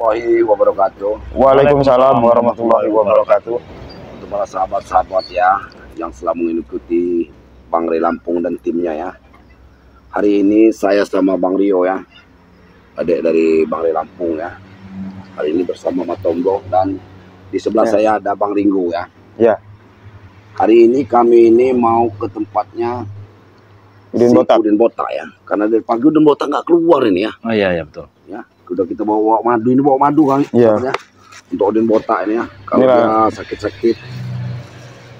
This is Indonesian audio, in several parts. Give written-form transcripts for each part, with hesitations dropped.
Warahmatullahi wabarakatuh. Waalaikumsalam warahmatullahi wabarakatuh. Untuk para sahabat-sahabat ya yang selalu mengikuti Bang Rey Lampung dan timnya ya. Hari ini saya sama Bang Rio ya, adik dari Bang Rey Lampung ya. Hari ini bersama Matomblo dan di sebelah saya ada Bang Ringo ya. Ya. Hari ini kami ini mau ke tempatnya Udin Botak. Udin Botak ya. Karena dari pagi Udin Botak nggak keluar ini ya. Oh iya betul. Ya, udah kita bawa madu, ini bawa madu kan Iya. ya, untuk Udin Botak ini ya. Kalau Inilah. dia sakit-sakit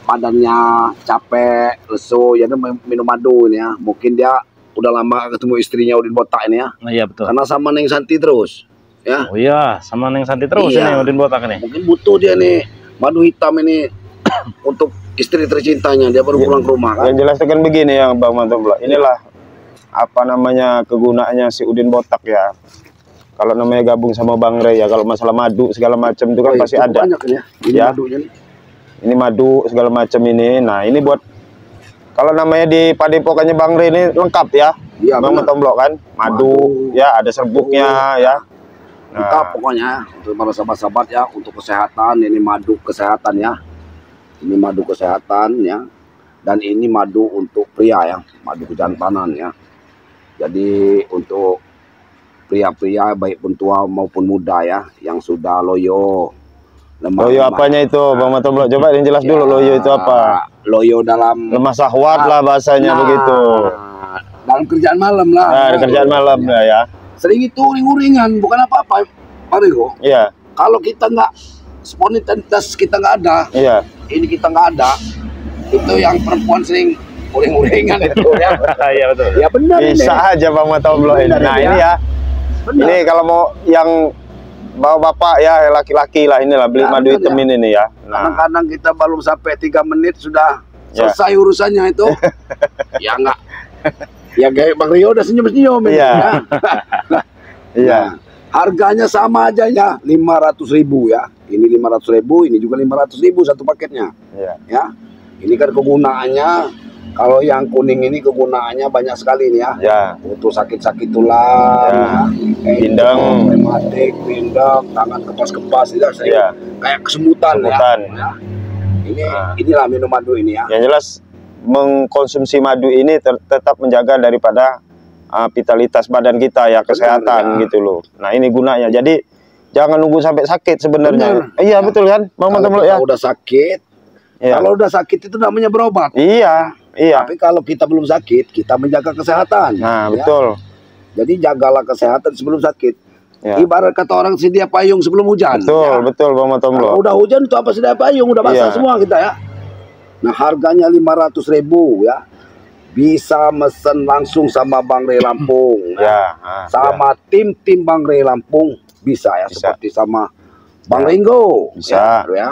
badannya capek lesu ya, dia minum madu ini ya. Mungkin dia udah lama ketemu istrinya Udin Botak ini ya, Oh iya betul. karena sama Neng Santi terus ya. Oh iya, sama Neng Santi terus Iya. ini Udin Botak nih. Mungkin butuh dia nih madu hitam ini untuk istri tercintanya, dia baru pulang ke rumah kan. Yang jelas kan begini ya Bang Matomblo. Inilah apa namanya kegunaannya si Udin Botak ya. Kalau namanya gabung sama Bang Rey ya, kalau masalah madu segala macam itu kan pasti cukup ada. banyak ini ya, ini Ya. madunya nih. Ini madu segala macam ini. Nah, ini buat kalau namanya di padepokannya Bang Rey ini lengkap ya. Iya, Bang benar. Matomblo kan, madu ya, ada serbuknya ya. Lengkap Nah, pokoknya untuk para sahabat-sahabat ya, untuk kesehatan. Ini madu kesehatan ya, ini madu kesehatan ya, dan ini madu untuk pria ya, madu kejantanan ya. Jadi untuk pria-pria baik pun tua maupun muda ya, yang sudah loyo, loyo apanya itu Bang Matomblo? Coba yang jelas dulu loyo itu apa? Loyo dalam Lemah syahwat lah bahasanya begitu. dalam kerjaan malam lah. Nah, di kerjaan malam ya. Sering itu uring-uringan, bukan apa-apa Pak Rego. Iya, Kalau kita nggak spontanitas, kita nggak ada, iya. ini kita nggak ada, itu yang perempuan sering uring-uringan itu ya. Iya betul. Ya benar Bisa ini. aja Bang Matomblo ini. Benar Nah, ini ini ya. Benar. Ini kalau mau yang bawa bapak ya, laki-laki lah inilah beli Ya, madu benar hitam ya. ini nih ya. Nah, Kadang-kadang kita belum sampai 3 menit sudah Ya. selesai urusannya itu. Ya enggak. Ya kayak Bang Rio udah senyum-senyum ini, Iya. ya. iya. Nah, harganya sama aja ya, 500.000 ya. Ini 500.000, ini juga 500.000 satu paketnya. Iya. Ya. Ini kan kegunaannya, kalau yang kuning ini kegunaannya banyak sekali nih ya. Ya. Untuk sakit-sakit tulang, Ya. kayak Pindang. itu, rematik, pindang, tangan kepas-kepas, tidak sering Ya. kayak kesemutan, Kesemutan. ya. Ini Nah. inilah minum madu ini ya. Yang jelas mengkonsumsi madu ini tetap menjaga daripada vitalitas badan kita ya, kesehatan ya. gitu loh. Nah, ini gunanya. Jadi jangan nunggu sampai sakit sebenarnya. Benar. Iya, Ya. betul kan? Bang Kalau Matomblo kita ya. udah sakit, Iya. kalau udah sakit itu namanya berobat. Iya, iya. Tapi kalau kita belum sakit, kita menjaga kesehatan. Nah, ya. betul. Jadi jagalah kesehatan sebelum sakit. Ya. Ibarat kata orang sedia payung sebelum hujan. Betul, ya. betul Bang Matomblo. Kalau udah hujan itu apa sedia payung, udah basah Iya. semua kita ya. Nah, harganya 500.000 ya. Bisa mesen langsung sama Bang Rey Lampung. Ya, Sama tim-tim Bang Rey Lampung bisa ya, Bisa. seperti sama Bang Ya. Ringo. Bisa. Ya.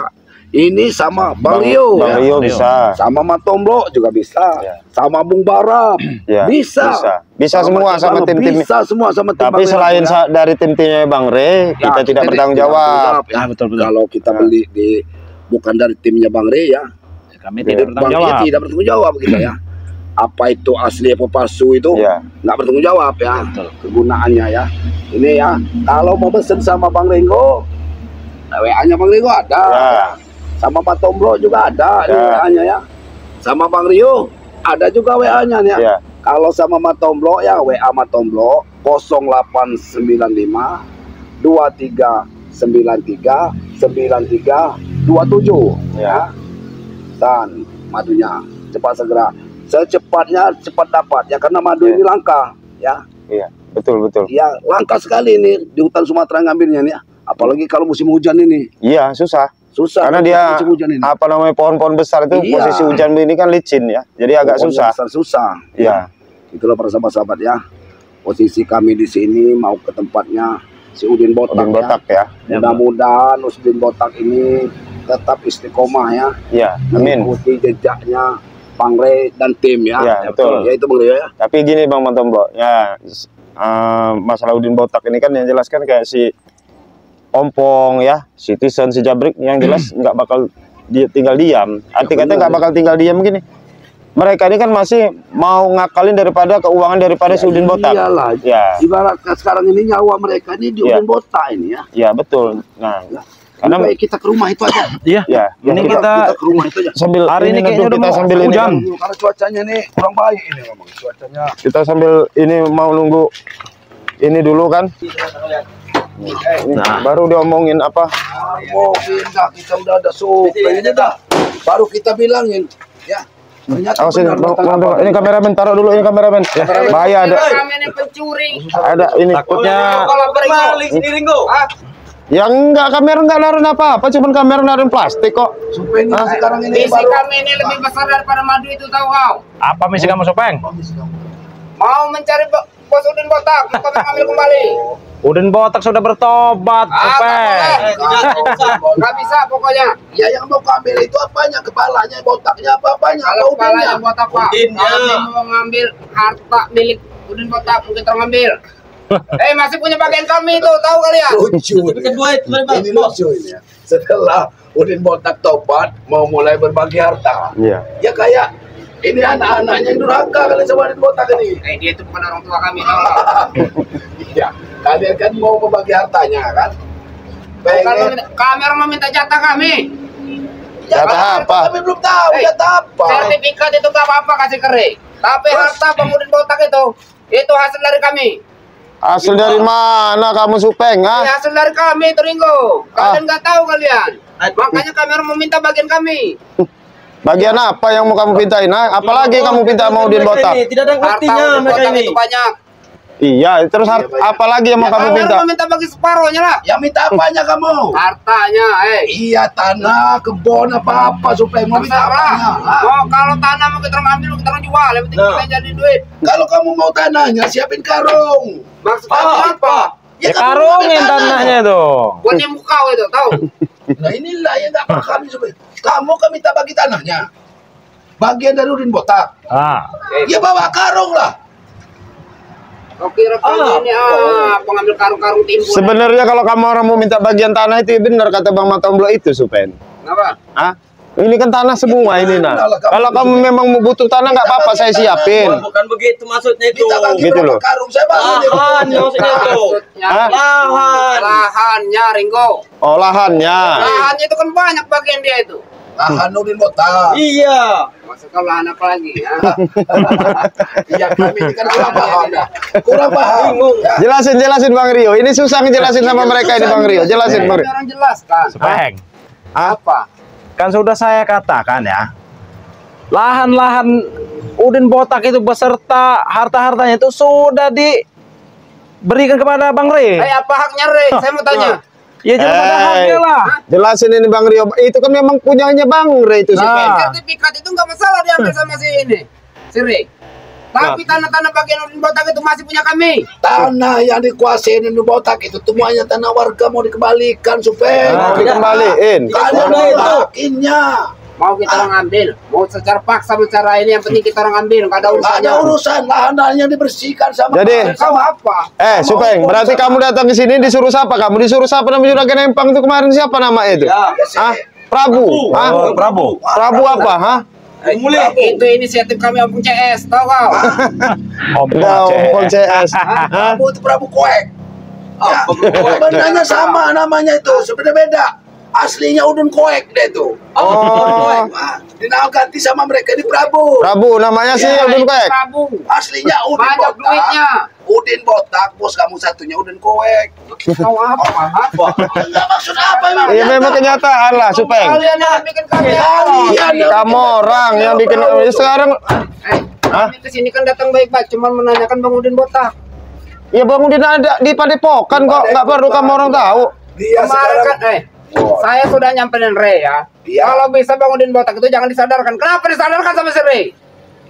Ini sama Bang Rio. Bang ya. Rio bisa. Sama Matomblo juga bisa. Ya. Sama Bung Barab. Ya, Bisa. Bisa semua sama tim-tim. Bisa semua sama tim Tapi Bang Rey selain Lampung, ya. dari tim-timnya Bang Rey, Ya, kita tidak bertanggung jawab. Ya, Betul, betul. kalau kita Ya. beli bukan dari timnya Bang Rey ya, Kami tidak Bang bertanggung Rey jawab. tidak bertanggung jawab kita ya. Apa itu asli apa palsu itu Ya. nggak bertanggung jawab ya. Betul. Kegunaannya ya. Ini ya, kalau mau pesen sama Bang Ringo, WA-nya Bang Ringo ada. Ya. Sama Pak Tombro juga ada Ya. WA-nya ya. Sama Bang Rio ada juga WA-nya nih ya. Ya. Kalau sama Matomblo ya WA Matomblo 0895 2393 9327 ya. Dan madunya cepat segera. Secepatnya cepat dapat ya, karena madu Ya. ini langka ya. Iya, betul. Ya, langka sekali ini di hutan Sumatera ngambilnya nih ya. Apalagi kalau musim hujan ini. Iya, susah. Susah Karena dia musim hujan ini. apa namanya pohon-pohon besar itu Iya. posisi hujan ini kan licin ya. Jadi agak Pokoknya susah. besar, susah. Iya. Itulah para sahabat-sahabat ya. Posisi kami di sini mau ke tempatnya si Udin Botak, Udin Botak ya. ya. Mudah-mudahan Udin Botak ini tetap istiqomah ya. Iya, amin. Mengikuti jejaknya Bang Rey dan tim ya. Iya, betul. Ya itu Bang Rey ya. Tapi gini Bang Matomblo, ya masalah Udin Botak ini kan yang jelaskan kayak si Ompong ya, Citizen, si Jabrik yang jelas nggak bakal dia tinggal diam. Arti katanya nggak bakal tinggal diam gini. mereka ini kan masih mau ngakalin daripada keuangan daripada si Udin Botak. Iyalah. Ya. Ibarat sekarang ini nyawa mereka ini di Udin Botak ini ya. Ya betul. Nah, Karena baik kita ke rumah itu aja. Iya. ya. Ini kita ke rumah itu aja. Sambil hari ini kayaknya udah kita mau sambil ini hujan. kan, Karena cuacanya nih kurang baik ini memang cuacanya. kita sambil ini mau nunggu ini dulu kan. Nah. Baru diomongin apa? Mau pindah kita udah ada supaya ini dah. Baru kita bilangin ya. Ternyata Oh, sini, benar, bang, ini kameramen, taruh dulu ini kameramen. Bahaya ada. Kami ini pencuri. Ada ini. Takutnya Kalau balik sini Ringo. Ya enggak, kamera enggak naruh apa-apa, cuman kamera naruh plastik kok. supaya ini sekarang ini Misi kami ini lebih besar daripada madu itu, tahu kau? apa misi kamu, Sopeng? Mau mencari bos Udin Botak, mau kami ambil kembali. Udin Botak sudah bertobat, Sopeng. Nggak bisa pokoknya. Ya yang mau ambil itu apanya? Kepalanya, botaknya, apa-apanya? Kalau Apa kepala udinnya? yang Botak Pak, kalau mau ngambil harta milik Udin Botak, mungkin terambil. Masih punya bagian kami itu, tahu kalian? Lucu ini lucu ini ya. Setelah Udin Botak tobat mau mulai berbagi harta, Iya. ya kayak ini anak-anaknya yang durhaka kali sama Udin Botak ini. Dia itu bukan orang tua kami, tahu nggak? Iya, kalian kan mau membagi hartanya kan? Kalau kami orang meminta jatah kami. Jatah apa? Kami belum tahu jatah apa. Sertifikat itu nggak apa-apa kasih kering. Tapi harta Bang Udin Botak itu hasil dari kami. Hasil dari mana kamu, Supeng? Ini hasil dari kami itu, Ringo. Kalian nggak tahu kalian. Makanya kami orang meminta bagian kami. Bagian apa yang mau kamu pintain? Apalagi kamu pinta mau Udin Botak? Tidak ada Harta artinya Udin mereka Botak ini. itu banyak. Iya, terus apalagi yang mau kamu Kami pinta? orang meminta bagi separuhnya lah. Ya minta apanya kamu? Hartanya, Iya tanah, kebun apa-apa supaya mau minta apanya? Oh, kalau tanah mau kita orang ambil, kita orang jual. Yang penting kita jadi duit. Kalau kamu mau tanahnya siapin karung. Maksud kamu apa? Ya kamu karungin ambil tanahnya tuh. Buat nimbuk kau itu, tahu? Nah inilah yang nggak paham supaya kamu kan minta bagi tanahnya. Bagian dari Udin Botak. Ah, Ya bawa karung lah. Kau kira kami ini pengambil karung-karung timbul. Sebenarnya kalau kamu orang mau minta bagian tanah itu benar kata Bang Matomblo itu, Supeng. Kenapa? Hah? Ini kan tanah semua ini, nah. Kalau kamu memang butuh tanah nggak apa-apa, saya siapin. Bukan begitu maksudnya itu. Kita bagi Gitu berapa loh. karung saya bagi. Lahan maksudnya itu. Hah? Lahan. Lahannya, Ringo. Oh, lahannya. Lahannya itu kan banyak bagian dia itu. Lahan Udin Botak. Iya. Maksud kau lahan apa lagi? Ya? Iya kami ini kan kurang paham ya. Kurang paham. Ya. Jelasin Bang Rio. Ini susah ngejelasin sama mereka ini Bang Rio. Jelasin Bang Rio. Orang jelaskan. Sopeng. Apa? Kan sudah saya katakan ya. Lahan-lahan Udin Botak itu beserta harta-hartanya itu sudah diberikan kepada Bang Re. Apa haknya, Re? Saya mau tanya. Ya jangan ada haknya lah. Jelasin ini Bang Rio. Itu kan memang punyanya Bang Re itu, Supeng. Sertifikat itu nggak masalah diambil sama si ini, si Re. Tapi tanah-tanah bagian Udin Botak itu masih punya kami. Tanah yang dikuasai Udin Botak itu semuanya tanah warga mau dikembalikan supaya Mau dikembaliin. kalian mau hakinya. Mau kita orang ambil, mau secara paksa, secara ini yang penting kita orang ambil, nggak ada Nggak urusannya. ada urusan lahan-lahannya dibersihkan sama. Jadi, Kau apa? Supeng, berarti kamu datang ke sini disuruh siapa? Kamu disuruh siapa namanya Juragan Empang itu kemarin siapa nama itu? Hah? Prabu. Hah? Oh, Prabu. Prabu apa? Hah? Itu inisiatif kami Opung CS, tahu kau? Om CS. Prabu itu Prabu Koek. Ya, sebenarnya sama namanya itu, sebenarnya beda. Aslinya Udin Koek dia itu. Oh, Dinamakan ganti sama mereka di Prabu. Prabu namanya sih Udin Koek. Prabu. Aslinya Udin Banyak Botak. duitnya. Udin Botak, bos kamu satunya Udin Koek. Kau apa? Enggak maksud apa emang? Iya memang kenyataan lah, Supeng. Kalian yang bikin kami. Kalian yang Kamu orang yang bikin sekarang. Kami kesini kan datang baik-baik, cuman menanyakan Bang Udin Botak. Ya Bang Udin ada di Padepokan kok, nggak perlu kamu orang tahu. dia Kemarin kan, sekarang saya sudah nyamperin Re ya. Iya. Kalau bisa Bang Udin Botak itu jangan disadarkan. Kenapa disadarkan sama si Re?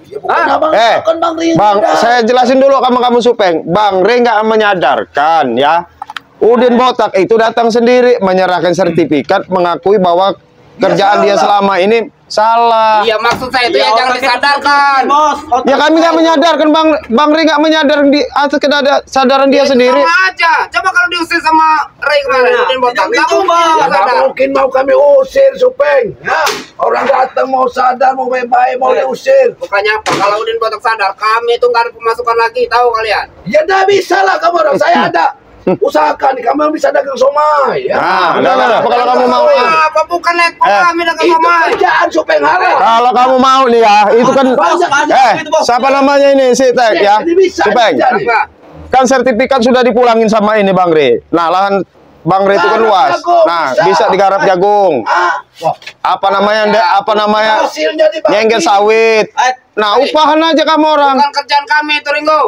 ya bukan abang, bukan Bang Rio. Bang, saya jelasin dulu kamu Supeng. Bang Re nggak menyadarkan ya. Udin Botak itu datang sendiri menyerahkan sertifikat, mengakui bahwa kerjaan dia selama ini Salah. Iya maksud saya itu ya jangan disadarkan. Bos. Ya kami nggak menyadarkan, Bang Rey nggak menyadar di atas kesadaran dia sendiri. Sama aja. Coba kalau diusir sama Ray kemarin, Nah, Udin Botak. tidak Nggak begitu, mungkin Bang. dia Nggak sadar. mungkin mau kami usir, Supeng. Ya, orang datang mau sadar, mau baik-baik, mau diusir. Bukannya apa? Kalau Udin Botak sadar, kami itu nggak ada pemasukan lagi, tahu kalian? Ya nggak bisa lah kamu orang. Saya ada. Usahakan kamu bisa dagang somai. Ya. Nah, apa kalau kamu mau? Apa bukan lekor kami dagang Itu somai? kerjaan Supeng haram. Kalau kamu mau nih ya, itu kan siapa namanya ini si Tek ya? Ini bisa Supeng. jadi. Apa? Kan sertifikat sudah dipulangin sama ini Bang Rey. Nah, lahan Bang Rey itu kan Garap luas. jagung, Nah, bisa. bisa digarap jagung. Ah, wah, Apa namanya? hasilnya dibagi. Nyengket sawit. Nah, upahan aja kamu orang. Bukan kerjaan kami itu, Ringo.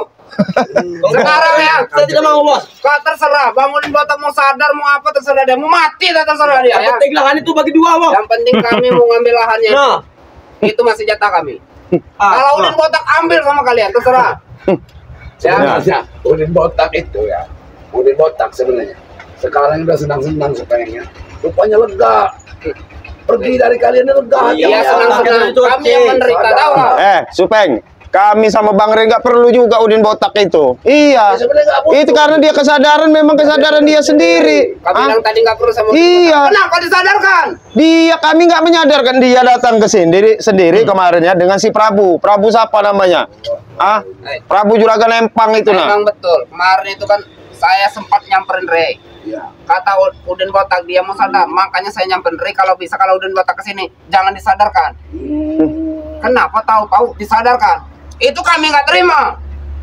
Sekarang ya, Saya tidak mau, Bos. kau terserah. Bang Udin Botak mau sadar, mau apa terserah dia. Mau mati, terserah dia. Yang Ya. penting lahan itu bagi dua, Bos. Yang penting kami mau ngambil lahannya. Nah. Itu masih jatah kami. Ah, Kalau Udin Botak ambil sama kalian, terserah. Sebenarnya Udin Botak itu ya, Udin Botak sebenarnya sekarang udah senang-senang Supengnya, rupanya lega. Pergi dari kalian ini lega. Iya, hatinya. senang-senang. Kami yang menderita, tahu nggak? Supeng. Kami sama Bang Rey nggak perlu juga Udin Botak itu. Iya. Ya, sebenarnya nggak butuh. Itu karena dia kesadaran, memang kesadaran dia sendiri. Kami Ah, bilang tadi nggak perlu sama Iya. Kenapa disadarkan? kami nggak menyadarkan dia datang ke sini sendiri kemarin ya dengan si Prabu. Prabu siapa namanya? Prabu Juragan Empang itu nah. Memang betul. Kemarin itu kan saya sempat nyamperin Ray. Iya. Kata Udin Botak dia mau sadar, makanya saya nyamperin Ray. Kalau bisa kalau Udin Botak kesini jangan disadarkan. Kenapa tahu-tahu disadarkan? Itu kami nggak terima.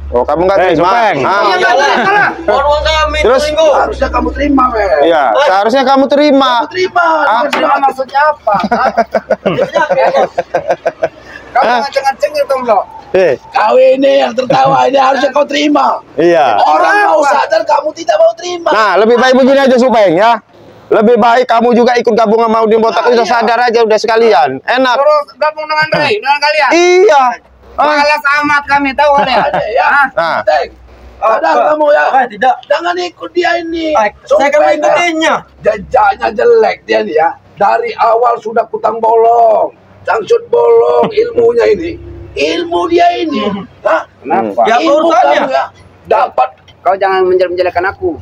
Oh, kamu nggak terima? Supeng. Iya nggak terima lah. Uang kami, Terus? Ringo. Harusnya kamu terima, Weh. Iya, seharusnya kamu terima. Kamu terima. Ah. Jangan Terima maksudnya apa? Hah? Kamu ngeceng-ngeceng itu belum? Kau ini yang tertawa ini harusnya kau terima. Iya. Orang mau Kenapa? sadar, kamu tidak mau terima. Nah, lebih baik begini aja Supeng ya. Lebih baik kamu juga ikut gabung sama Udin Botak, udah sadar aja udah sekalian. Enak. Terus gabung dengan Ray, dengan kalian. Iya. Malas amat kami, tahu kalian? Ada ya. Hah? Nah. Teng. Sadar kamu ya. Tidak. Jangan ikut dia ini. Saya kan Supeng, mengikutinya. jejaknya jelek dia nih ya. Dari awal sudah kutang bolong, cangcut bolong, ilmunya ini. Ilmu dia ini. Hah? Kenapa? Ya, Ilmu urusannya. kamu ya. Dapat. Kau jangan menjelek-menjelekan aku.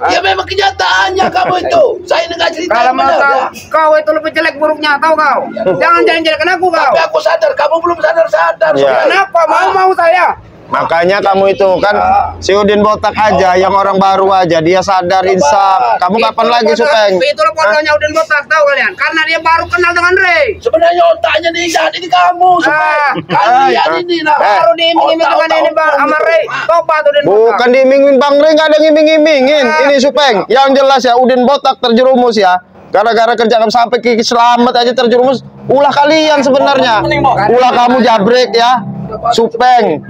Hah? Ya memang kenyataannya kamu itu. Saya ini nggak cerita Kalau yang mau benar, tahu, ya. kau itu lebih jelek buruknya, tahu kau? Jangan jelek-jelekan aku kau. Tapi aku sadar, kamu belum sadar-sadar. Iya. Supeng. Kenapa? Mau saya? Makanya kamu itu kan si Udin Botak aja yang orang baru aja dia sadar insaf. Kamu kapan lagi Supeng? Itulah bodohnya Udin Botak, tahu kalian? Karena dia baru kenal dengan Ray. Sebenarnya otaknya nih jahat ini kamu, Supeng. Kalian ini nah. Baru diiming-iming dengan ini bang sama Ray. Tobat Udin Botak. Bukan diimingin Bang Rey, nggak ada ngiming-ngimingin. Ini Supeng. Yang jelas ya Udin Botak terjerumus ya. Gara-gara kerjaan sampai Kiki Selamat aja terjerumus. Ulah kalian sebenarnya. Ulah kamu jabrek ya. Supeng.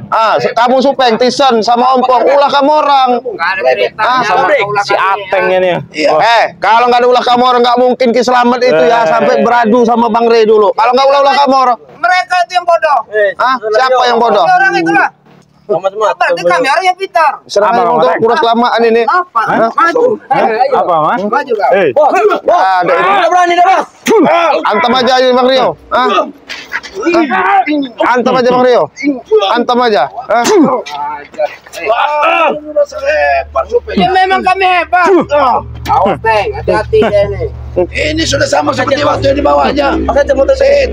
Kamu Supeng, Tisen sama Ompong. Ulah kamu orang. Nggak ada ceritanya. sama ulah si kami, Ateng ya. ini. Iya. Kalau nggak ada ulah kamu orang nggak mungkin Ki Selamat itu ya sampai beradu sama Bang Rey dulu. Kalau nggak ulah kamu orang. Mereka itu yang bodoh. Siapa yang bodoh? Dia orang itulah. Sama-sama. Berarti kami orang yang pintar. Serang Apa, untuk Bang? kurang kelamaan ini. Apa? Maju. Ayo. Apa, Mas? Maju kau. Bos. Ada ini. Udah berani dah, Bos. Antam aja ini Bang Rio. Antam aja Bang Rio. Antam aja. Wah, ini udah hebat, Supeng. Ya memang kami hebat. Awas Teng, hati-hati dia nih. Ini sudah sama seperti waktu yang dibawanya. Pakai motor Sit.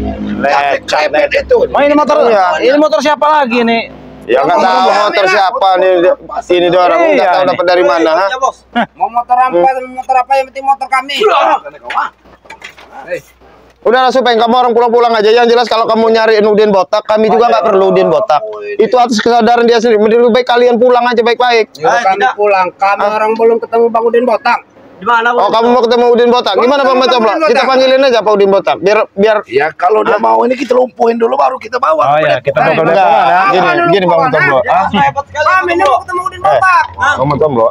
Cepet itu. Oh, ini motor ini motor siapa lagi nih? Ya nggak tahu motor siapa nih. Ini dia orang nggak Iya, tahu nih. dapat dari mana. Ha? Ya, Bos. Mau motor apa yang penting motor kami. Udahlah Supeng, kamu orang pulang-pulang aja. Yang jelas kalau kamu nyariin Udin Botak, kami juga nggak perlu Udin Botak. Itu atas kesadaran dia sendiri. Lebih baik kalian pulang aja baik-baik. Yuk kami tidak. pulang. Kami orang belum ketemu Bang Udin Botak. Di mana, Bos? Oh, kamu mau ketemu Udin Botak? Gimana Bang Macomlo? Kita panggilin aja Pak Udin Botak. Biar Ya kalau dia mau ini kita lumpuhin dulu baru kita bawa. Oh iya, kita enggak. bawa ya. Gini Bang Macomlo. Hebat sekali. Kami ini mau ketemu Udin Botak. Bang Macomlo.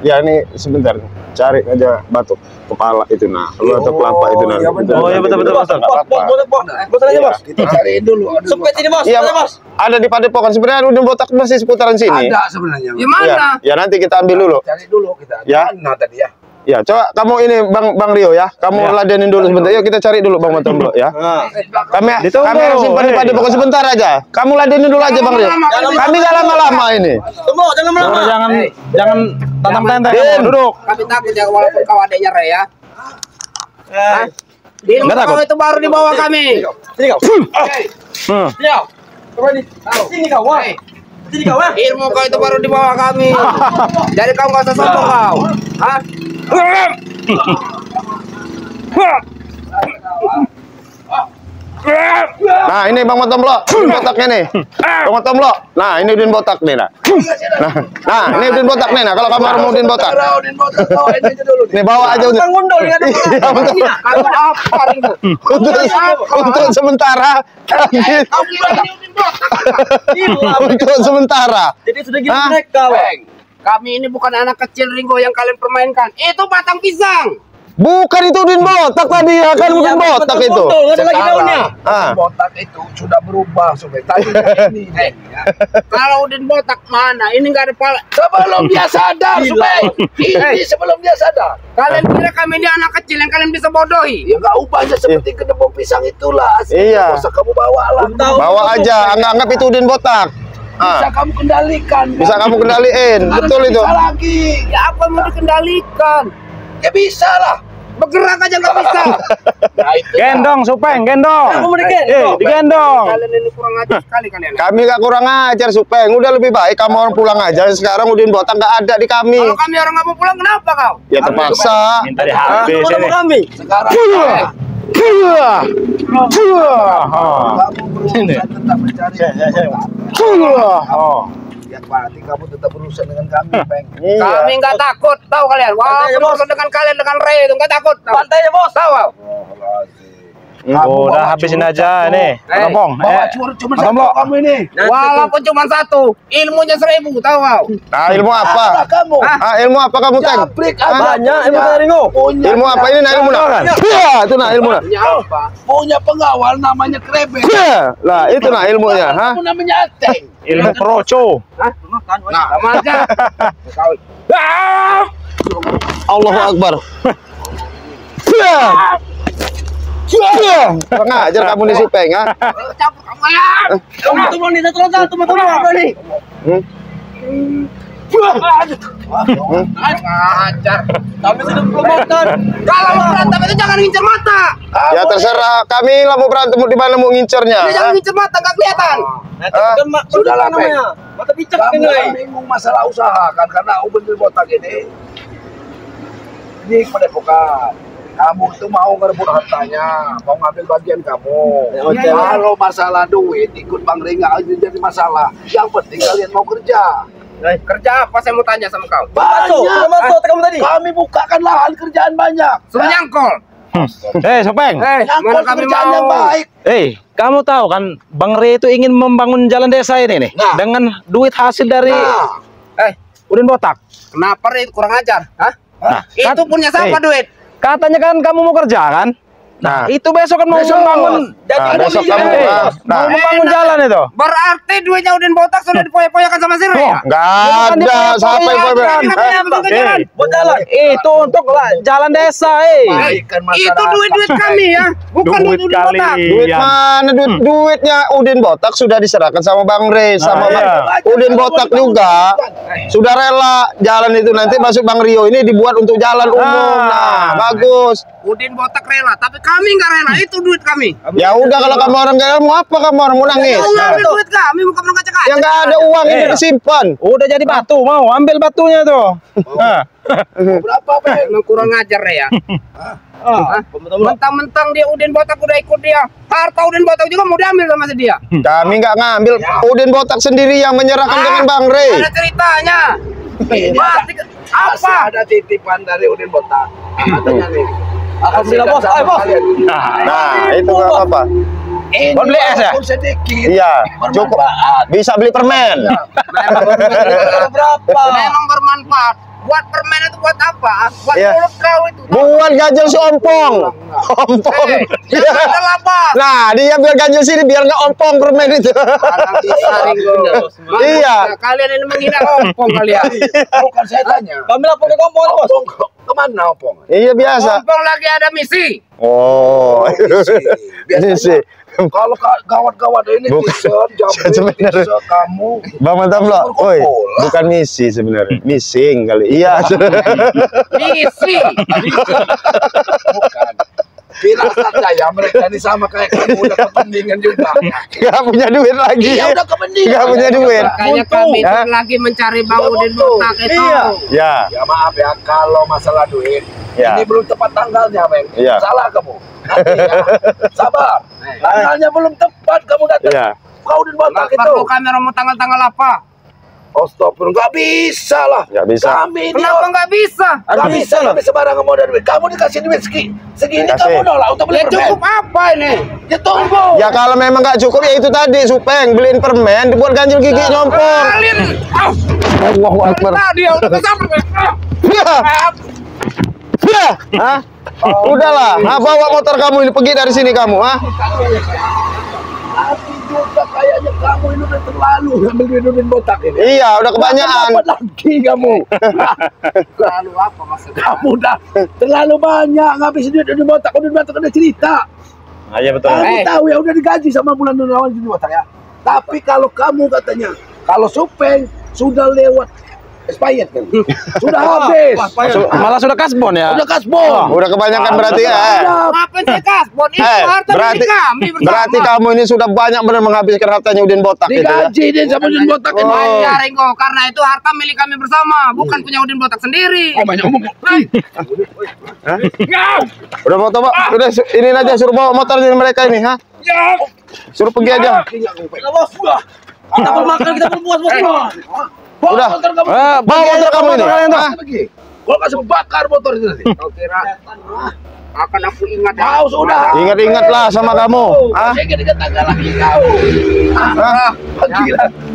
Ya ini sebentar. Cari aja batu kepala itu nah. Lu atau kelapa itu nah. Oh iya betul. Bos, bos aja, Bos. Kita cariin dulu. Sempit ini, Bos. Iya, Bos. ada di Padepokan. Sebenarnya Udin Botak masih seputaran sini. Ada sebenarnya. Di mana? Ya nanti kita ambil dulu. Cari dulu kita. Ya. Mana tadi ya? Ya, coba kamu ini Bang Rio ya. Kamu Ya. ladenin dulu sebentar. Yuk kita cari dulu Bang Matomblo ya. Kami Ditunggu. harus simpan di padepokan sebentar aja. Kamu ladenin dulu aja Bang Rio. Kami gak lama-lama ini. Tunggu, jangan lama-lama. Jangan tantang-tantang Din. kamu, duduk. Kami takut ya walaupun kau adeknya Ray ya. Hah? Di Nggak takut? kau itu baru dibawa kami. Sini kau. Hmm. Sini kau. Coba ini. Sini kau, wah. Sini kau, wah. Ilmu kau itu baru dibawa kami. Jadi kau nggak usah sombong kau. Hah? Nah, ini Bang Matomblo, Udin botaknya nih. Bang Matomblo. Nah, ini Udin botak nih, nah. Nah, ini Udin botak nih, nah. Kalau kamu mau Udin botak. Nih bawa aja Udin. Kang Gundul ya. Iya, betul. Kamu apa Ringo? Untuk sementara untuk sementara. Jadi sudah gitu Hah? mereka, wah. Kami ini bukan anak kecil Ringo yang kalian permainkan. Itu batang pisang. Bukan itu Udin botak tadi ya kan Udin botak itu. Betul, ada lagi daunnya. Ah. botak itu sudah berubah Sobe. Tadi ini. Kalau Udin botak mana? Ini nggak ada pala. Sebelum dia sadar, Sobe. Ini sebelum dia sadar. Kalian kira kami ini anak kecil yang kalian bisa bodohi? Ya nggak ubahnya seperti kedembong pisang itulah. Iya. Nggak usah kamu bawa lah. Bawa aja, anggap itu Udin botak. Bisa Ah. kamu kendalikan. Bisa kamu kendaliin. Betul itu. Bisa lagi. Ya apa mau dikendalikan? Ya bisa lah. Bergerak aja nggak bisa. Nah, itu Gendong, Supeng, gendong. Aku mau digendong. Digendong. Kalian ini kurang ajar sekali kalian. Kami gak kurang ajar Supeng. Udah lebih baik kamu orang pulang aja. Sekarang Udin botak gak ada di kami. Kalau kami orang nggak mau pulang, kenapa kau? Ya terpaksa. Minta dihabis Sama ini. kami. sekarang kamu berusaha tetap mencari. Oh. Ya berarti kamu tetap berusaha dengan kami, Peng. Iya. Kami nggak takut, tahu kalian? Wah, Santai aja, Bos. berurusan dengan kalian dengan Ray itu nggak takut. Tahu? Pantai ya, Bos. Tahu? Kau? Udah habisin aja nih. Matombong. Bawa cuma satu Matombong. kamu ini. Walaupun cuma satu, ilmunya 1000, tahu kau? Nah, ilmu apa? Apa kamu? Ah, ilmu apa kamu, Teng? Jabrik Hah? aja. Banyak ilmu dari Ringo. Punya, Ilmu apa ini? Nah, ilmu nah. Ya, itu nah ilmu nah. Punya apa? punya pengawal namanya Krebet. Ya, lah itu nah ilmunya, ha? Kamu namanya Ateng. Ilmu proco. Nah, sama aja. Kau. Allahu Akbar. Ya. Ya. Kurang ajar kamu nih Supeng, ha? Campur kamu ya. Tunggu nih, satu nih. Ngajar. Kami sudah promokan. Kalau mau berantem itu jangan ngincer mata. Ya terserah kami lah mau berantem di mana mau ngincernya. Ini jangan ngincer mata, nggak kelihatan. Sudahlah, namanya. Mata picak Kamu kan, kan bingung masalah usaha kan karena Udin botak ini padepokan. Kamu itu mau ngerebut hartanya, mau ngambil bagian kamu. Ya, Kalau masalah duit ikut Bang Ringa aja jadi masalah. Yang penting kalian mau kerja. Kerja apa saya mau tanya sama kau? Masuk kamu tadi. Kami bukakan lahan kerjaan banyak. Suruh nyangkol. Supeng. Nyangkut Mana kami kerjaan yang mau? baik. Kamu tahu kan Bang Ray itu ingin membangun jalan desa ini nih Nah. dengan duit hasil dari Nah, Udin botak. Kenapa Ray kurang ajar? Hah? Nah, Itu punya siapa duit? Katanya kan kamu mau kerja kan? Nah, itu besok kan mau Besok. membangun. Nah, besok kamu. Mau membangun jalan itu. Berarti duitnya Udin botak sudah dipoyak-poyakan sama si Ray ya? Enggak ada siapa yang boleh. Buat jalan. Itu untuk jalan desa, baikkan masyarakat. Itu duit-duit kami ya, bukan duit Udin botak. Duit mana duitnya Udin botak sudah diserahkan sama Bang Ray sama iya. Udin botak juga sudah rela jalan itu nanti masuk Bang Rio ini dibuat untuk jalan umum. Nah, bagus. Udin botak rela, tapi kami nggak rela. Itu duit kami. Ya udah kalau kamu orang gak mau apa kamu orang mau nangis? Mau ngambil duit kami, bukan pernah kaca-kaca. Ya nggak ada uang ini disimpan. Udah jadi batu, mau ambil batunya tuh. Nah. Berapa, Peng? Emang kurang ajar ya. Mentang-mentang dia Udin botak udah ikut dia. Harta Udin botak juga mau diambil sama si dia. Kami nggak ngambil. Udin botak sendiri yang menyerahkan dengan Bang Ray. Ada ceritanya. Pasti Masih apa? ada titipan dari Udin botak. Katanya nih. Alhamdulillah, Bos. Ayo, Bos. Nah itu nggak apa-apa. Ini Mau beli es ya? walaupun sedikit. Iya, cukup. Bermanfaat. Bisa beli permen. Berapa? Memang bermanfaat. Buat permen itu buat apa? Buat Iya. mulut kau itu. Buat ganjel si ompong. Ompong. Iya. Jangan ada lapas. Nah, dia biar ganjel sini biar nggak ompong permen itu. Anak bisa, Ringo. Iya. Kalian ini menghina ompong kalian. Bukan saya tanya. Kami lapor ke kompon, Bos. Ompong Kemana Opong? Iya biasa. Ompong lagi ada misi. Oh. Biasanya kalau gawat-gawat ini Bukan. Sebenarnya. kamu Bang Mantap lo, oi, Bola. bukan misi sebenarnya, missing kali. Iya. Misi. bukan. Firasat saya mereka ini sama kayak kamu udah kepentingan juga. Gak punya duit lagi. Iya udah kepentingan. Gak punya duit. Makanya kami itu Hah? lagi mencari Bang Iya, Udin betul. botak itu. Iya. Ya. Ya maaf ya kalau masalah duit Ya. ini belum tepat tanggalnya, Bang. Iya. Salah kamu. Nanti ya. Sabar. Tanggalnya belum tepat kamu datang. Iya. Kau Udin botak Nggak itu. perlu kamera mau tanggal-tanggal apa? Astagfirullah, nggak bisa lah. Nggak bisa. Kami ini Kenapa nggak bisa? nggak bisa kami sembarangan mau ada duit. Kamu dikasih duit segini Kasih. kamu nolak untuk beli Ya cukup permen. apa ini? Ya tunggu. Ya kalau memang nggak cukup ya itu tadi, Supeng beliin permen dibuat ganjil gigi nyompor. Kalian, Allahu Akbar. tadi ya udah kesampe. Ya. Hah? Udahlah, nah, bawa motor kamu ini pergi dari sini kamu, ah. Tapi juga kayaknya kamu ini udah terlalu ngambil duit Udin botak ini. Iya, udah kebanyakan. Dapat lagi kamu. Lalu apa maksudnya? Kamu udah terlalu banyak ngabisin duit Udin botak. Udin botak udah cerita. Ah, iya betul. Kamu tahu ya udah digaji sama bulan Gunawan Udin botak ya. Tapi kalau kamu katanya kalau Supeng sudah lewat expired kan. Sudah habis. Malah sudah kasbon ya. Udah kasbon. Udah kebanyakan berarti ya. Ngapain saya kasbon? Itu harta Berarti milik kami bersama. berarti kamu ini sudah banyak benar menghabiskan hartanya Udin botak itu ya. Digaji dia sama Udin botak ini. Ya Ringo, karena itu harta milik kami bersama, bukan punya Udin botak sendiri. Oh banyak ngomong. Udah motor, Pak. Udah ini aja suruh bawa motornya mereka ini, ha? Suruh pergi aja. Kita belum makan, kita belum puas, bos. Udah. Bawa Bawa motor kamu ini. Ha? Kalau kasih bakar motor itu nanti. Kau kira akan aku ingat ya? Kau sudah. Ingat-ingatlah sama kamu. Ah, Saya kira tanggal lagi kau. ah,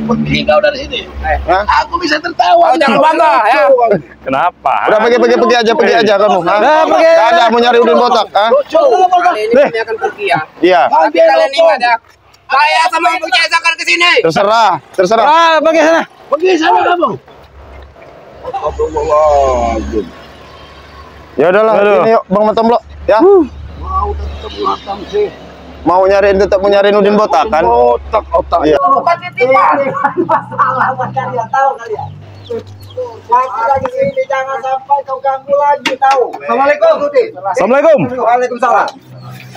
Pergi kau dari sini. ah. Aku bisa tertawa. Kau jangan bangga, ya. Kenapa? Udah pergi aja kamu. Ha? pergi. Gak ada mau nyari Udin botak, ah. Lucu. Kali ini kami akan pergi ya. Iya, Tapi kalian ingat ya, saya sama Ibu Jaya akan ke sini. terserah. Ah, pergi sana. Pergi sana kamu. Astagfirullahaladzim. Ya udahlah, ini yuk Bang Matomlo, ya. Mau tetap matang sih. Mau tetap mau nyariin Udin botak kan? Otak otak. Iya. Bukan titipan. Masalah buat kalian, tahu kalian. Lagi sini jangan sampai kau ganggu lagi, tahu. Assalamualaikum. Assalamualaikum. Waalaikumsalam.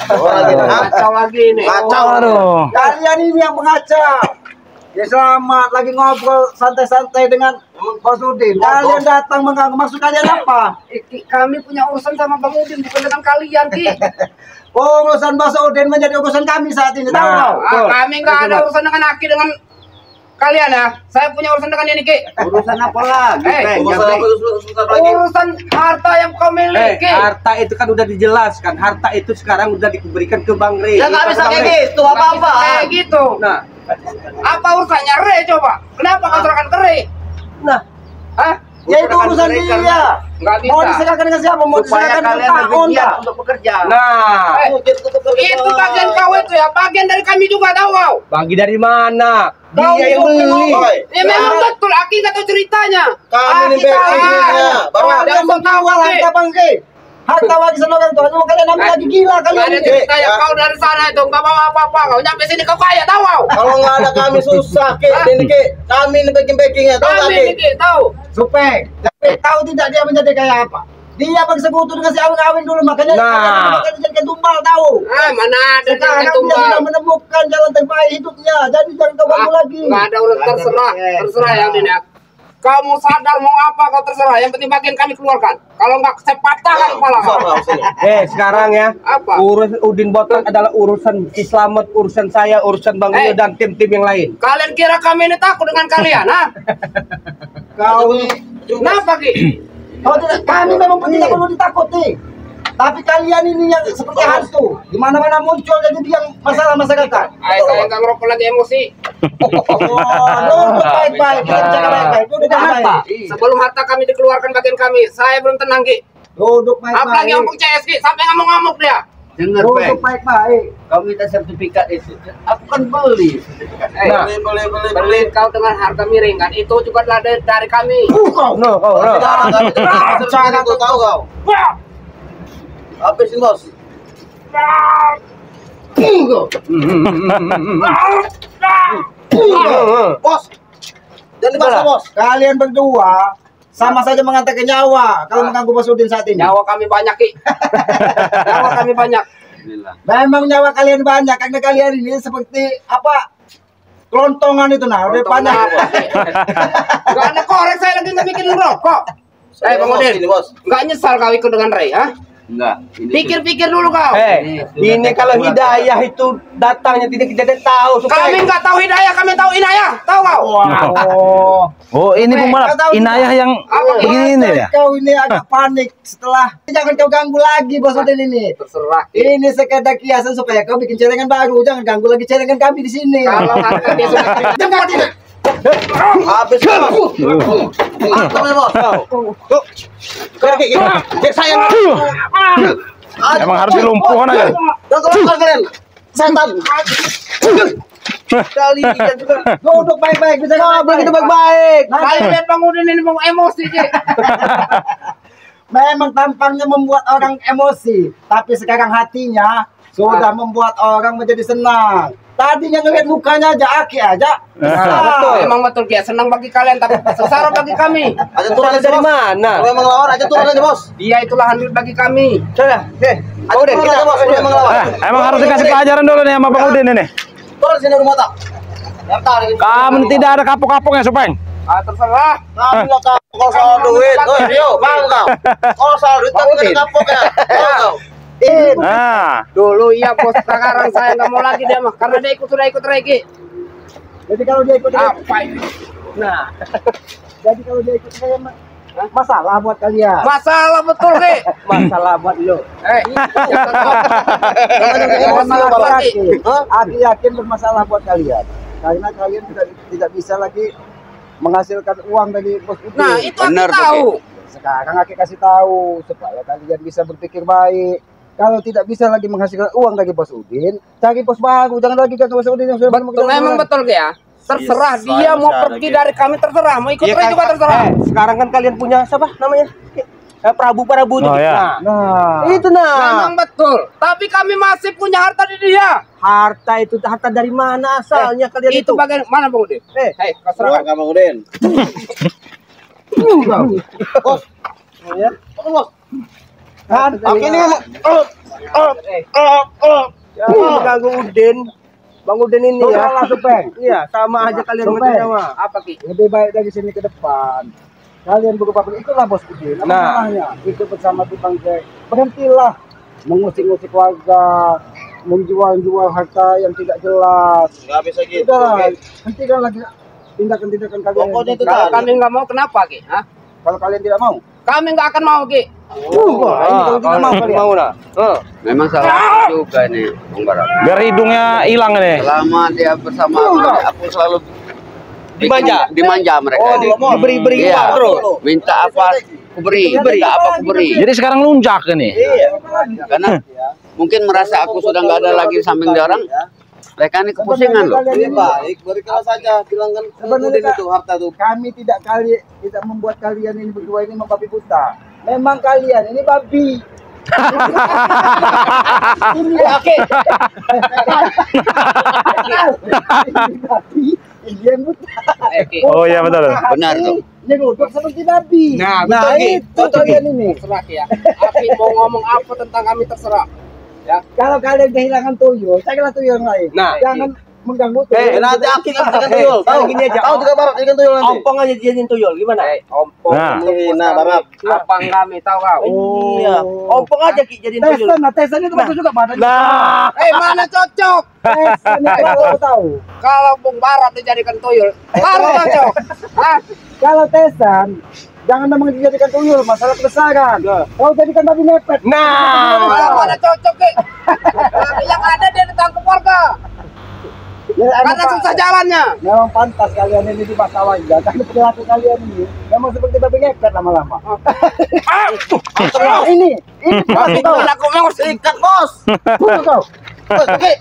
Kacau lagi ini. Aduh. Kalian ini yang mengacau. Ya selamat, lagi ngobrol santai-santai dengan Bos Udin. Kalian datang mengganggu, maksud kalian apa? Kami punya urusan sama Bang Udin, bukan dengan kalian, Ki. Urusan Bos Udin menjadi urusan kami saat ini, tahu kau? Kami nggak ada urusan dengan Aki dengan kalian ya. Saya punya urusan dengan ini, Ki. Urusan apa lagi? Urusan harta yang kau miliki. Harta itu kan udah dijelaskan. Harta itu sekarang udah diberikan ke Bang Rey. Ya nggak bisa kayak gitu, Nggak apa-apa. bisa kayak gitu. Nah, Apa urusannya Re coba? Kenapa kau serahkan ke Re? nah, Hah? Ya itu urusan dia. Nggak bisa. Mau diserahkan ke siapa? Mau diserahkan ke Pak Onda. untuk bekerja. nah, Itu bagian kau itu ya, bagian dari kami juga tahu kau. bagi dari mana? Kau Dia yang beli. Ya memang betul, Aki nggak tahu ceritanya. Kami ini Aki tahu. backingnya. Baru Baru ada yang yang tahu menjual Aki. harta bangke. Harta warisan orang tua. Mau kalian ambil lagi gila Nggak kalian ada ini. ceritanya, kau dari sana itu nggak bawa apa-apa. Kau nyampe sini kau kaya tahu kau. Kalau nggak ada kami susah, Ki. Ini Ki. Kami ini backingnya. Tahu nggak, Kami Ki? ini Ki, tahu. Supeng. Tapi tahu tidak dia menjadi kayak apa? Dia bersekutu dengan si awin-awin dulu, makanya Nah. makanya dijadikan tumbal, tahu. Mana ada Sekarang yang dia tumbal. sudah menemukan jalan terbaik hidupnya. Jadi jangan kau ganggu lagi. Nggak ada urusan, terserah yang ini ya. Kamu sadar mau apa kau terserah. Yang penting bagian kami keluarkan. Kalau nggak saya patahkan kepala kau. Sekarang ya. Apa? Urus Udin Botak adalah urusan Islamet, urusan saya, urusan Bang Rio dan tim-tim yang lain. Kalian kira kami ini takut dengan kalian, ha? Kau ini. Kenapa Ki? Kau tidak, kami memang tidak perlu ditakuti. Tapi kalian ini yang seperti hantu, di mana-mana muncul jadi yang masalah masyarakat. Ayo saya nggak ngerokok lagi emosi. Duduk baik-baik, kita bicara baik-baik. Duduk baik-baik. Sebelum harta kami dikeluarkan bagian kami, saya belum tenang Ki. Duduk Apalagi baik-baik. ngomong CS Ki, sampai ngamuk-ngamuk dia. Dengar, Peng. Baik-baik. Kau minta sertifikat itu. Aku kan beli sertifikat. Nah, beli kau dengan harga miring kan? Itu juga dari kami. Kau. No. Cara kau tahu kau. Habisin, Bos. Bos. Jangan dipaksa, Bos. Kalian berdua sama saja mengantarkan nyawa kalau mengganggu Bos Udin saat ini. Nyawa kami banyak, Ki. Nyawa kami banyak. Memang nyawa kalian banyak karena kalian ini seperti apa? Kelontongan itu nah, udah banyak. Gak ada korek, saya lagi nggak bikin rokok. Bang Udin, nggak nyesal kau ikut dengan Ray, ha? Enggak. Pikir-pikir dulu kau. Ini kalau hidayah itu datangnya tidak tahu. Kami nggak tahu hidayah, kami tahu inayah. Tahu kau? Oh, ini pembalap Inayah yang begini ya. Kau ini agak panik setelah. Jangan kau ganggu lagi Bos Udin ini. Terserah. Ini sekedar kiasan supaya kau bikin celengan baru. Jangan ganggu lagi celengan kami di sini. Kalau harga dia sudah Habis Bos. Mantap ya Bos. Saya Emang harus dilumpuhkan aja. kalian. Setan. Kali juga. Duduk baik-baik, bisa ngobrol gitu baik-baik. Kalian lihat Bang Udin ini Bang emosi, Ki. Memang tampangnya membuat orang emosi, tapi sekarang hatinya sudah membuat orang menjadi senang. Tadinya ngeliat mukanya aja aki aja. Betul. Emang betul Ki, senang bagi kalian tapi sengsara bagi kami. Ada turun dari mana? Kalau emang lawan aja turun aja Bos. Dia itu lahan duit bagi kami. Sudah, Udin, kita Bos, emang lawan. Emang harus dikasih pelajaran dulu nih sama Bang Udin ini. Turun sini rumah tak. Kamu tidak ada kapok-kapoknya, Supeng. Terserah. Kamu lah kalau soal duit. Yo, mau kau. Kalau soal duit kamu kan kapoknya. Kau. Nah, Dulu iya bos, sekarang saya nggak mau lagi dia mah karena dia sudah ikut Regi. Jadi kalau dia ikut Apa ini? nah. Jadi kalau dia ikut saya masalah buat kalian. Masalah betul Ki. Masalah buat lo. Aku yakin bermasalah buat kalian. Karena kalian tidak bisa lagi menghasilkan uang dari Bos Udin. Nah itu aku tahu. Sekarang aku kasih tahu supaya kalian bisa berpikir baik. Kalau tidak bisa lagi menghasilkan uang dari Bos Udin, cari bos baru. Jangan lagi ke Bos Udin yang sudah Betul, memang betul Ki ya. Terserah dia mau pergi dari kami, terserah. Mau ikut Ray juga terserah. Sekarang kan kalian punya siapa namanya? Prabu itu. Oh, ya. Nah, Itu Memang betul. Tapi kami masih punya harta di dia. Harta itu harta dari mana asalnya kalian Itu bagian mana Bang Udin? Hei, terserah. Bang Udin. Bos. Ya. Bos. Kan, ini mengganggu Udin. Bang Udin ini ya. salah Supeng. Iya, sama aja kalian Supeng. sama. Apa Ki? Lebih baik dari sini ke depan. Kalian berubah ikutlah Bos Udin. Apa salahnya? Ikut bersama Bang Jack. Berhentilah mengusik-usik warga, menjual-jual harta yang tidak jelas. Enggak bisa gitu. Udah, hentikan lagi tindakan-tindakan kalian. Pokoknya itu Kalau kami nggak mau kenapa Ki? Hah? Kalau kalian tidak mau, Kami nggak akan mau Ki. ini kalau tidak mau kalian. Mau nah. Memang salah juga nih, Bang Barat. biar hidungnya hilang nih. Selama dia bersama aku selalu dimanja mereka. Diberi Iya. terus. Minta apa aku beri, minta apa aku beri. Jadi sekarang lunjak ini. Karena mungkin merasa aku sudah nggak ada lagi di samping dia orang. Mereka ini kepusingan loh. Baik, berikan saja, bilangkan Udin itu harta itu. Kami tidak membuat kalian ini berdua ini membabi buta. Memang kalian ini babi. Ini Oke. babi, ini buta. Oh iya betul. Benar tuh. Ini duduk seperti babi. Nah, betul, Ki. itu kalian ini. Terserah Ki ya. Aki mau ngomong apa tentang kami terserah. Ya. Kalau kalian kehilangan tuyul, carilah tuyul yang lain. Nah, jangan mengganggu tuyul. nanti Aki kan tuyul. Tahu gini aja. Tahu juga Barat ikan tuyul nanti. Ompong aja jadiin tuyul gimana? Ompong. Nah. Barat. Apa kami tahu kau? Iya. Ompong aja Ki jadiin tuyul. Tesan itu bagus juga badannya. Nah, Mana cocok? Tesan itu kalau tahu. Kalau Bung Barat dijadikan tuyul, baru cocok. Hah? Kalau tesan, jangan memang dijadikan tuyul, masalah kebesaran. Kalau jadikan babi ngepet. Nah, Mana cocok Ki? Yang ada dia ditangkap warga. Karena susah jalannya. Memang pantas kalian ini di masa wajah. Karena perilaku kalian ini memang seperti babi ngepet lama-lama. Ini Aku memang sikat, Bos. butuh kau. Oke.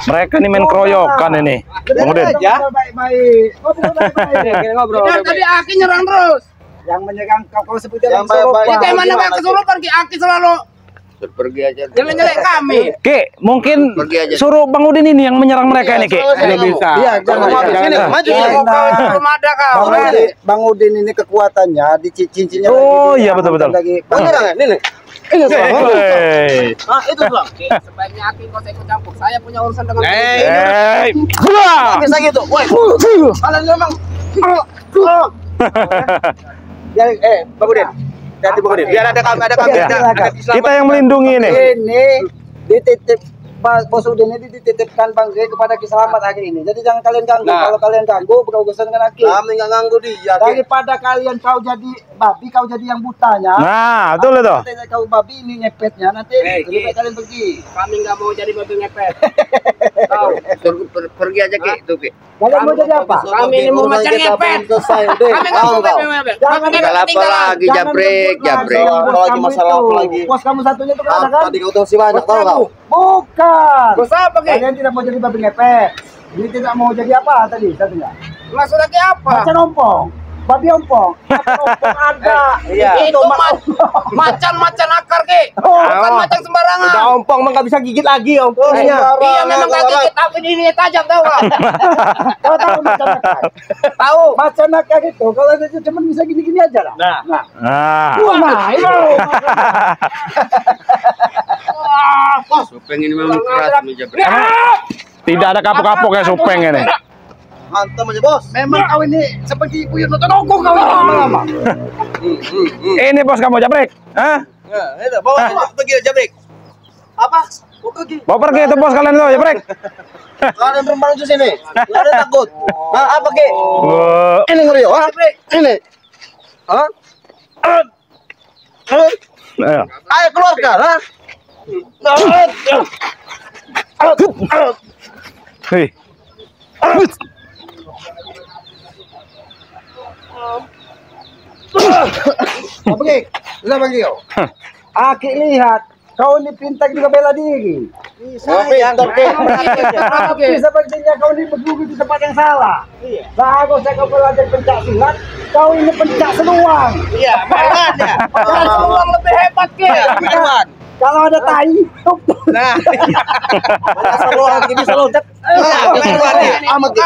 Mereka nih main keroyokan ini. Bang Udin. Ya. Baik-baik. Ngobrol baik-baik. Ngobrol. Dari tadi Aki nyerang terus. Yang menyerang kau seperti Yang yang baik-baik. Kita mana nggak kesurupan Ki Aki selalu Pergi aja. jelek-jelek kami. Ki, mungkin Pergi aja. suruh Bang Udin ini yang menyerang mereka ini, Ki. Ini bisa. Iya, jangan. Sini, maju sini. Belum ada kau. Bang Udin ini kekuatannya di cincinnya. Oh, iya, betul-betul. Ini. Hei. Itu bang. Sebaiknya Aki nggak usah ikut campur. Saya punya urusan dengan Hei. Wah. Bisa gitu. Woi. Kalian memang. Bang Udin. Hati Bang Udin. Biar ada kami Ya. Kita yang melindungi ini. Ini dititip Bos Udin ini dititipkan Bang Rey kepada Ki Selamat hari ini. Jadi jangan kalian ganggu. Nah. Kalau kalian ganggu berurusan dengan Aki. Kami nggak nganggu dia. Daripada kalian kau jadi babi, kau jadi yang butanya. Nah, betul itu. Nanti kau babi ini ngepetnya nanti lebih baik kalian pergi. kami nggak mau jadi babi ngepet. Suruh pergi aja Ki, tuh Ki. Kalian mau jadi apa? Kami ini mau macan ngepet. Selesai. Kami nggak mau babi ngepet. Babi ngepet Apa ketinggalan. lagi jabrek, jabrek. Apa lagi masalah apa lagi? Bos kamu satunya itu kan? Tadi kau tahu si banyak tahu kau. Bukan. Bos apa Ki? Kalian tidak mau jadi babi ngepet. Ini tidak mau jadi apa tadi satunya? Maksud lagi apa? Macan ompong. Babi ompong. Macan ompong ada. Iya. Itu macan akar Ki. Oh, Bukan macan sembarangan. Udah ompong mah nggak bisa gigit lagi ompongnya. Iya memang nggak gigit tapi ini tajam tahu nggak? Kau tahu macan nakar? Tahu. Macan nakar itu kalau itu cuma bisa gini-gini aja lah. Nah. Nah. Nah, itu. Supeng ini memang keras nih jabrek. Tidak ada kapok-kapok ya Supeng ini. Mantap aja bos. Memang kau ini seperti ibu yang nonton kau ini lama-lama. Ini bos kamu jabrek. Hah? Ya, itu bawa pergi aja break. Apa? Mau pergi. Bawa pergi itu bos kalian tuh jabrek. Gak ada yang bermain di sini. Gak ada yang takut. Nah, apa Ki? Wah. Ini ngeri, ha? Ini. Hah? Ayo. Ayo keluarkan, ha? Hei. Apa Ki? Sudah pergi kau. Aki lihat, kau ini pintar juga bela diri. Pintar, Ki. Sepertinya kau ini berguru di tempat yang salah. Seharusnya kau belajar pencak silat, kau ini pencak seluang. Iya, Merwan ya. Seluang lebih hebat Ki. Merwan. Kalau ada tai, tuk. Nah, Selalu gini selalu. Merwan ya. Amat Ki.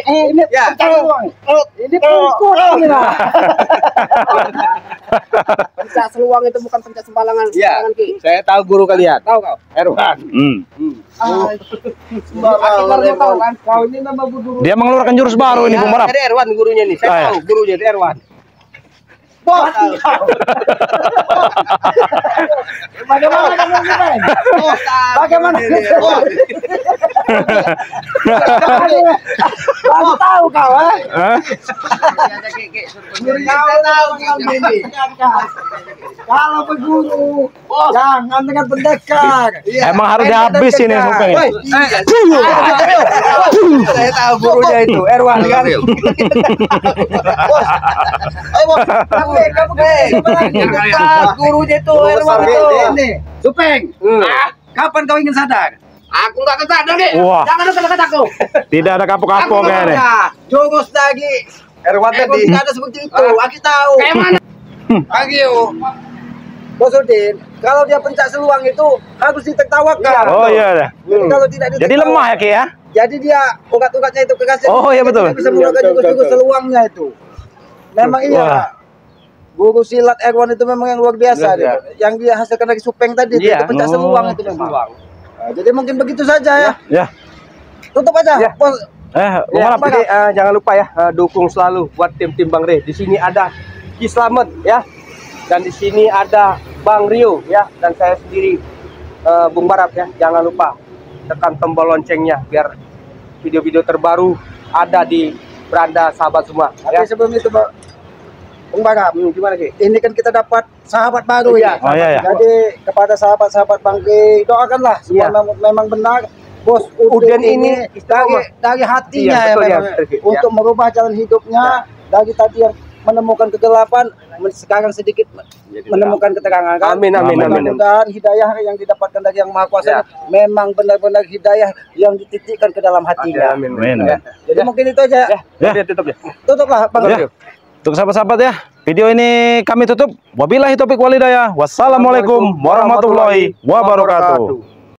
Ini Ya. pencak seluang. Ini pengikut ini lah. Pencak seluang itu bukan pencak sembarangan. Iya. Sembarangan, Ki. Saya tahu guru kalian. Tahu kau? Erwan. Aki baru tahu kan, kau ini nama guru. Dia mengeluarkan jurus baru ini Bung Barap. Ada Erwan gurunya nih. Ah, Saya ya. tahu gurunya itu Erwan. Bagaimana kamu main? Bagaimana? Kamu tahu kau, Hah? Kalau berguru, jangan dengan pendekar. Emang harus dihabis ini Supeng ini. Saya tahu gurunya itu Erwan kan. Gurunya itu Erwan itu. Ini, Supeng. Kapan kau ingin sadar? Aku nggak kesadar Ki. Wah. Jangan dekat aku. Tidak ada kapok-kapok ya ini. Jurus lagi. Erwan tadi. Tidak ada seperti itu. Aku tahu. Kayak mana? Bos Udin, kalau dia pencak seluang itu harus ditertawakan. Oh iya dah. Jadi kalau tidak Jadi lemah ya Ki ya? Jadi dia ugat-ugatnya itu kerasnya. Oh, iya, betul. Dia bisa menggunakan jurus-jurus seluangnya itu. Memang Wah. iya. Guru silat Erwan itu memang yang luar biasa. Iya. Yang dia hasilkan dari Supeng tadi Iya. itu pencak seluang itu memang. Nah, jadi mungkin begitu saja ya. Ya. Tutup aja. Ya. Bos. Bung Ya, Barap. jadi jangan lupa ya dukung selalu buat tim-tim Bang Rey. Di sini ada Ki Slamet ya. Dan di sini ada Bang Rio ya, dan saya sendiri Bung Barap ya. Jangan lupa tekan tombol loncengnya biar video-video terbaru ada di beranda sahabat semua Tapi ya. sebelum itu, Bung Barap, Gimana Ki? ini kan kita dapat sahabat baru ya. Oh, iya, iya. Jadi kepada sahabat-sahabat Bang Ki, doakanlah supaya Iya. memang benar Bos Uden Udin ini ini dari hatinya Iya, betul, ya, ya, memang, betul, Ki. untuk merubah jalan hidupnya dari tadi yang menemukan kegelapan sekarang sedikit menemukan keterangan kan. Amin, amin, amin. Mudah-mudahan hidayah yang didapatkan dari Yang Maha Kuasa Ya. memang benar-benar hidayah yang dititikkan ke dalam hatinya. Amin. Amin. Ya. Jadi mungkin itu aja. Ya. Tutup ya. Tutuplah Bang. Ya. Untuk sahabat-sahabat ya, video ini kami tutup. Wabillahi taufiq walhidayah. Wassalamualaikum warahmatullahi wabarakatuh.